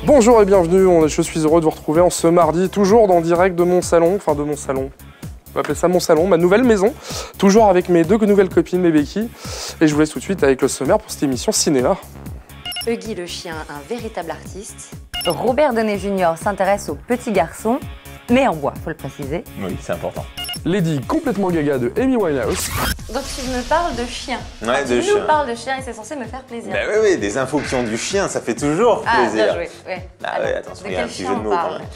Bonjour et bienvenue, je suis heureux de vous retrouver en ce mardi, toujours dans direct de mon salon, on va appeler ça mon salon, ma nouvelle maison, toujours avec mes deux nouvelles copines, mes béquilles, et je vous laisse tout de suite avec le sommaire pour cette émission cinéma. Huggy le chien, un véritable artiste. Robert Downey Jr. s'intéresse aux petits garçons, mais en bois, faut le préciser. Oui, c'est important. Lady complètement gaga de Amy Winehouse. Donc tu me parles de chien. Ouais, de Tu chien. nous parles de chien et c'est censé me faire plaisir. Bah oui, des infos qui ont du chien, ça fait toujours plaisir. Bien joué, ouais. Ah ouais, attention, il y a un petit chien jeu de on mots quand parle? même.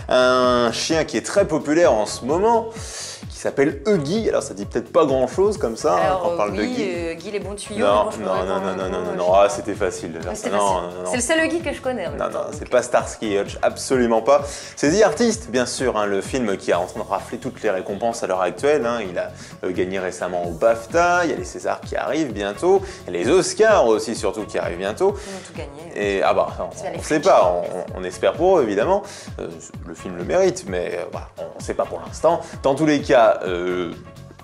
Un chien qui est très populaire en ce moment, qui s'appelle Huggy. Alors ça dit peut-être pas grand-chose comme ça, Alors, quand on parle de Huggy. Guy les bons tuyaux. Non, moi, je me non, réponds non, un non, peu, non, je non, sais ah, pas. c'était facile de faire ça. C'était Non, facile. non, non. C'est le seul Huggy que je connais. en même Non, temps, non, donc, c'est pas Starsky et Hutch, absolument pas. C'est The Artist, bien sûr, hein, le film qui est en train de rafler toutes les récompenses à l'heure actuelle. Hein. Il a gagné récemment au BAFTA, il y a les Césars qui arrivent bientôt, il y a les Oscars aussi surtout qui arrivent bientôt. Ils ont tout gagné. Et ah bah, C'est bien on les sait pas, on espère pour eux évidemment. Le film le mérite, mais voilà, on sait pas pour l'instant. Dans tous les cas,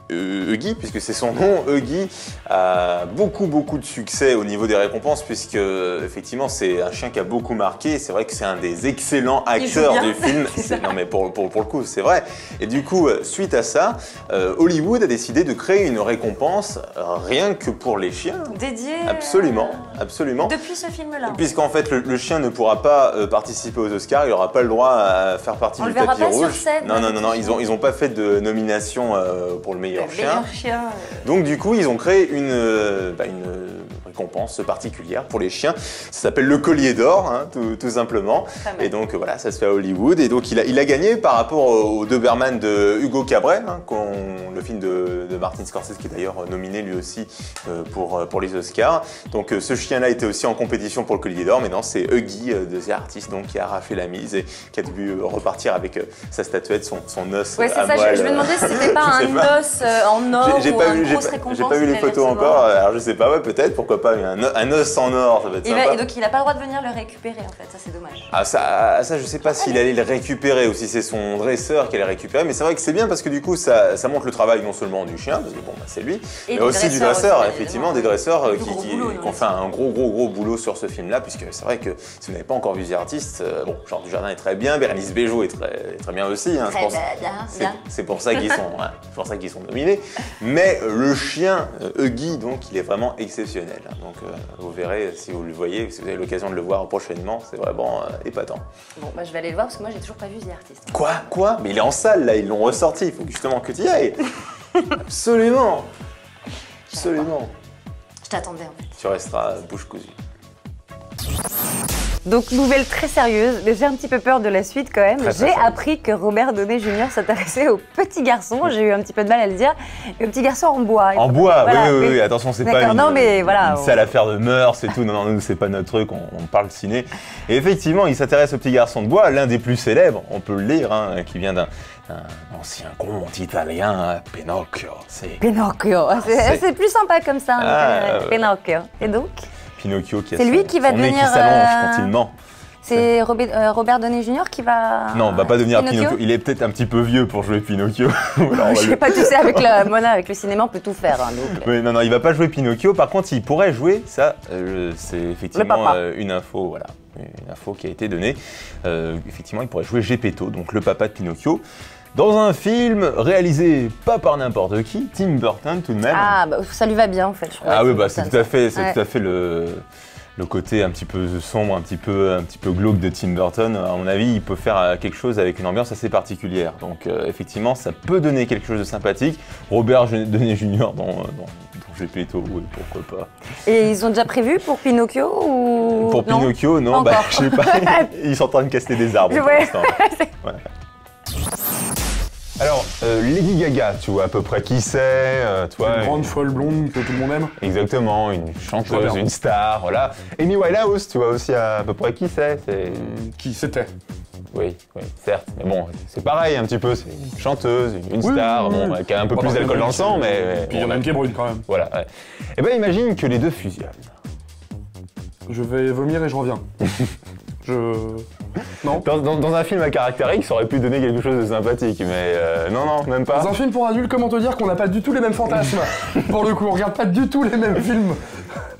Huggy, puisque c'est son nom, Huggy a beaucoup de succès au niveau des récompenses, puisque effectivement c'est un chien qui a beaucoup marqué. C'est vrai que c'est un des excellents acteurs bien. du film. Non mais pour le coup c'est vrai. Et du coup suite à ça, Hollywood a décidé de créer une récompense rien que pour les chiens. Dédié. Absolument. Depuis ce film-là. Puisqu'en fait le chien ne pourra pas participer aux Oscars, il n'aura pas le droit à faire partie On du le verra tapis pas sur rouge. scène, Non, ils ont pas fait de nomination pour le meilleur Le chien. meilleur chien. Donc du coup ils ont créé une récompense particulière pour les chiens. Ça s'appelle le collier d'or, hein, tout simplement. Et donc voilà, ça se fait à Hollywood. Et donc il a gagné par rapport au Doberman de Hugo Cabret, hein, le film de Martin Scorsese qui est d'ailleurs nominé lui aussi pour les Oscars. Donc ce chien-là était aussi en compétition pour le collier d'or, mais non, c'est Huggy de The Artist donc, qui a raflé la mise et qui a dû repartir avec sa statuette, son os Ouais, c'est à ça, moelle. je me demandais si c'était pas Je sais un pas. os en or ou une grosse récompense. J'ai pas vu les qu'il allait photos recevoir. encore, alors je sais pas, ouais, peut-être, pourquoi pas, un os en or, ça va être sympa. Et donc il n'a pas le droit de venir le récupérer en fait, ça c'est dommage. Ah ça je sais pas s'il allait le récupérer ou si c'est son dresseur qui allait le récupérer, mais c'est vrai que c'est bien parce que du coup ça montre le travail non seulement du chien, parce que bon bah, c'est lui, Et mais du aussi du dresseur dresseur, aussi, effectivement, des évidemment. dresseurs Du gros boulot, qui ont fait un gros boulot sur ce film-là, puisque c'est vrai que si vous n'avez pas encore vu The Artist, bon, Jean Dujardin est très bien, Bérénice Bejo est très bien aussi, hein, c'est pour ça qu'ils sont nominés, mais le chien Huggy, donc il est vraiment exceptionnel, hein. Donc vous verrez si vous le voyez, si vous avez l'occasion de le voir prochainement, c'est vraiment épatant. Bon, bah je vais aller le voir parce que moi j'ai toujours pas vu The Artist. Quoi? Mais il est en salle là, ils l'ont ressorti, il faut justement que tu y ailles. Absolument. Je t'attendais en fait. Tu resteras bouche cousue. Donc, nouvelle très sérieuse, mais j'ai un petit peu peur de la suite quand même. Très J'ai sérieuse. appris que Robert Downey Jr. s'intéressait aux petits garçons. J'ai eu un petit peu de mal à le dire. Les petits garçons en bois. En bois, Voilà, oui, mais- attention, c'est pas D'accord, une, non, mais voilà, une sale affaire de mœurs et tout. Non, nous, c'est pas notre truc, on parle ciné. Et effectivement, il s'intéresse au petit garçon de bois, l'un des plus célèbres, on peut le lire, hein, qui vient d'un ancien conte italien, Pinocchio. Pinocchio. C'est plus sympa comme ça. Ah, Pinocchio. Et donc, Pinocchio qui a C'est lui qui va son nez qui devenir, s'allonge quand il ment. c'est Robert Downey Jr. qui va. Non, va pas devenir Pinocchio. Il est peut-être un petit peu vieux pour jouer Pinocchio. Alors, on va Je lui- sais pas, tu sais, avec le cinéma, on peut tout faire. Hein, donc. Oui, non, il va pas jouer Pinocchio. Par contre, il pourrait jouer, ça, c'est Le effectivement papa. une info, voilà, une info qui a été donnée. Effectivement, il pourrait jouer Geppetto, donc le papa de Pinocchio, dans un film réalisé pas par n'importe qui, Tim Burton tout de même. Ah, bah, ça lui va bien en fait. Je crois. Ah oui, bah c'est tout à fait, Ouais. tout à fait le côté un petit peu sombre, un petit peu glauque de Tim Burton. À mon avis, il peut faire quelque chose avec une ambiance assez particulière. Donc effectivement, ça peut donner quelque chose de sympathique. Robert Downey Jr. dans Geppetto, oui, pourquoi pas. Et ils ont déjà prévu pour Pinocchio ou Pour non Pinocchio, non, Pas bah, encore. je sais pas. Ils sont en train de casser des arbres pour Ouais. l'instant. Voilà. Alors, Lady Gaga, tu vois à peu près qui c'est, toi. Une grande folle blonde que tout le monde aime. Exactement, une chanteuse, Voilà. une star, voilà. Amy Winehouse, tu vois aussi à peu près qui c'est. Qui c'était? Oui, certes, mais bon, c'est pareil un petit peu, c'est une chanteuse, une Oui, star, oui, bon, oui. qui a un peu Bon, plus bah, d'alcool dans le sang, mais... Puis il y en a une qui est brune quand même. Voilà, ouais. Et ben imagine que les deux fusionnent. Je vais vomir et je reviens. Non. Dans un film à caractère X, ça aurait pu donner quelque chose de sympathique, mais non, même pas. Dans un film pour adultes, comment te dire qu'on n'a pas du tout les mêmes fantasmes. Pour le coup, on regarde pas du tout les mêmes films.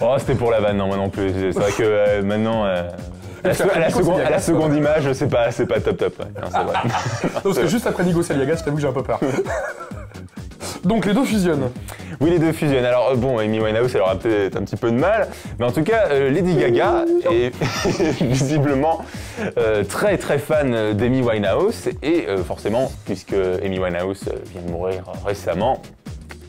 Oh, c'était pour la vanne, non, moi non plus. C'est vrai que maintenant... À la seconde image, c'est pas top. Ouais. Non, c'est vrai. Non, parce que juste après Nigo Saliaga, je t'avoue que j'ai un peu peur. Donc les deux fusionnent. Oui, les deux fusionnent. Alors bon, Amy Winehouse, elle aura peut-être un petit peu de mal, mais en tout cas, Lady Gaga est visiblement très fan d'Amy Winehouse, et forcément, puisque Amy Winehouse vient de mourir récemment,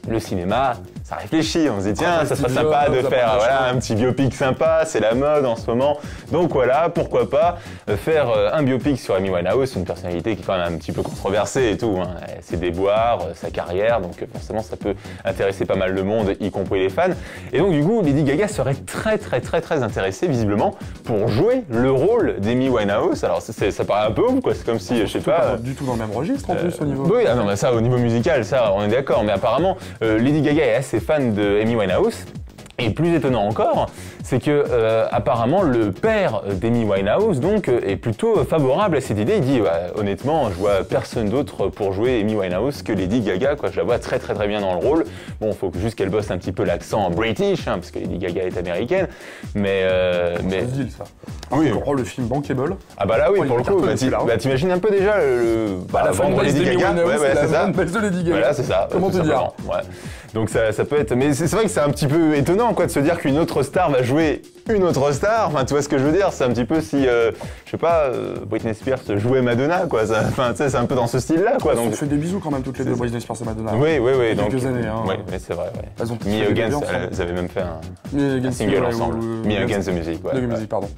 le cinéma, ça réfléchit, on se dit tiens, ça serait sympa de faire un petit biopic sympa, c'est la mode en ce moment. Donc voilà, pourquoi pas faire un biopic sur Amy Winehouse, une personnalité qui est quand même un petit peu controversée et tout, hein. Ses déboires, sa carrière, donc forcément ça peut intéresser pas mal de monde, y compris les fans. Et donc du coup, Lady Gaga serait très intéressée visiblement pour jouer le rôle d'Amy Winehouse. Alors ça paraît un peu ouf, quoi, c'est comme si, je sais pas... du tout dans le même registre en plus au niveau... Oui, non, mais ça au niveau musical, ça on est d'accord, mais apparemment Lady Gaga est assez fan de Amy Winehouse. Et plus étonnant encore, c'est que apparemment le père d'Amy Winehouse donc est plutôt favorable à cette idée. Il dit honnêtement, je vois personne d'autre pour jouer Amy Winehouse que Lady Gaga, quoi. Je la vois très bien dans le rôle. Bon, faut juste qu'elle bosse un petit peu l'accent british, hein, parce que Lady Gaga est américaine. Mais c'est dit ça. Oui. On le film Bankable. Ah bah là oui, pour le coup, t'imagines un peu déjà la fanbase de Lady Gaga. Ouais, c'est ça. De Lady Gaga. Voilà, c'est ça. Comment te dire? Ouais. Donc ça peut être, mais c'est vrai que c'est un petit peu étonnant, quoi, de se dire qu'une autre star va jouer une autre star. Enfin, tu vois ce que je veux dire? C'est un petit peu si, je sais pas, Britney Spears jouait Madonna, quoi. Enfin, tu sais, c'est un peu dans ce style-là, quoi. Donc, on fait des bisous quand même toutes les deux, Britney Spears et Madonna. Oui. Donc, quelques années, hein. Oui, mais c'est vrai. Ouais. Elles ont Me Against, elles avaient même fait un single ensemble. Me Against the Music. The Music, pardon.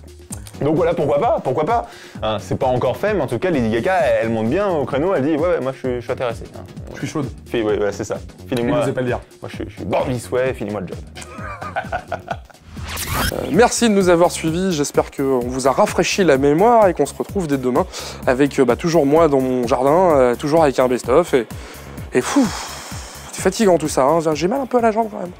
Donc voilà, pourquoi pas. Hein, c'est pas encore fait, mais en tout cas, Lady Gaga, elle monte bien au créneau, elle dit ouais, moi je suis intéressée. Hein. Je suis chaude. Ouais, c'est ça. Filez-moi. Je sais pas le dire. Moi je suis born this way, filez-moi le job. Merci de nous avoir suivis, j'espère qu'on vous a rafraîchi la mémoire et qu'on se retrouve dès demain avec toujours moi dans mon jardin, toujours avec un best-of et fou, c'est fatigant tout ça, hein. J'ai mal un peu à la jambe quand même.